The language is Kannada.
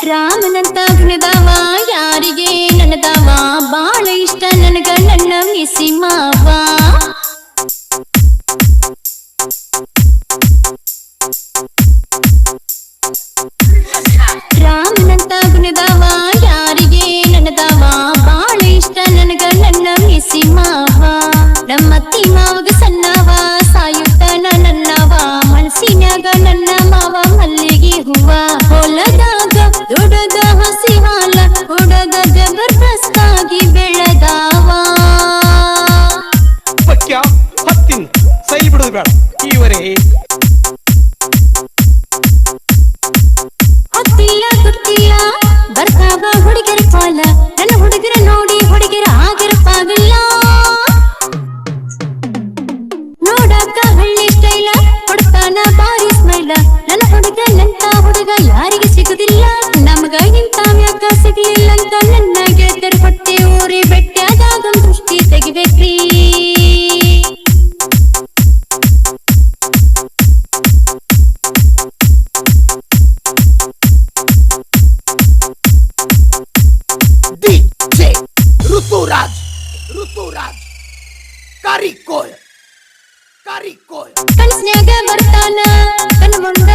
ರಾಮನಂತ ಗುಣದವ ಯಾರಿಗೆ ನನದವ ಬಾಳ ಇಷ್ಟ ನನಗ ನನ್ನ ಮಿಸಿ ಮಾವ ರಾಮನಂತ ಗುಣದವ ಯಾರಿಗೆ ನನದವ ಬಾಳ ಇಷ್ಟ ನನಗ ನನ್ನ ಮಿಸಿ ಮಾವ ನಮ್ಮತ್ತಿ ಮಾವಗ ಸಣ್ಣವ ಸಾಯುತ್ತನ ನನ್ನವ ಮನಸ್ಸಿನ್ಯಾಗ ನನ್ನ ಮಾವ ಮಲ್ಲಿಗೆ ಹೂವ ಹೊಲದಾಗ ದುಡದ ಹಸಿ ಹಾಲ ಹುಡದ ಜಬರ್ದಸ್ತಾಗಿ ಬೆಳೆದಾವ ಪಕ್ಯ ಹತ್ತಿನ ಸೈಲ್ ಬಿಡೋದು ಬೇಡ ಈವರೇ ಗೊತ್ತಿಲ್ಲ ಗೊತ್ತಿಲ್ಲ ಬರ್ತಾವ ಹುಡುಗರ ಕಾಲ ನನ್ನ ಹುಡುಗರ ನೋಡಿ ಹುಡುಗರ ಆಗಿರಪ್ಪಾಗಲ್ಲ ನೋಡಾಕ ಹಳ್ಳಿ ಸ್ಟೈಲ ಕೊಡ್ತಾನ ಬಾರಿ ಸ್ಮೈಲ ನನ್ನ ಹುಡುಗನಂತ ಹುಡುಗ ಯಾರಿಗೆ ಸಿಗುದಿಲ್ಲ ನಮಗ ಇಂತ ಯಾಕ ಸಿಗಲಿಲ್ಲ ಅಂತ ನನ್ನ ಗೆಳತರ ಹೊಟ್ಟೆ ಊರಿ ಬೆಟ್ಟಾದಾಗ ದೃಷ್ಟಿ ತೆಗಿಬೇಕ್ರಿ DJ ಋತುರಾಜ್ ಕಾರಿಕೋಳ್ ಕನಸ್ನ್ಯಾಗ ಬರ್ತಾನ ಕಣ್ಮುಂದ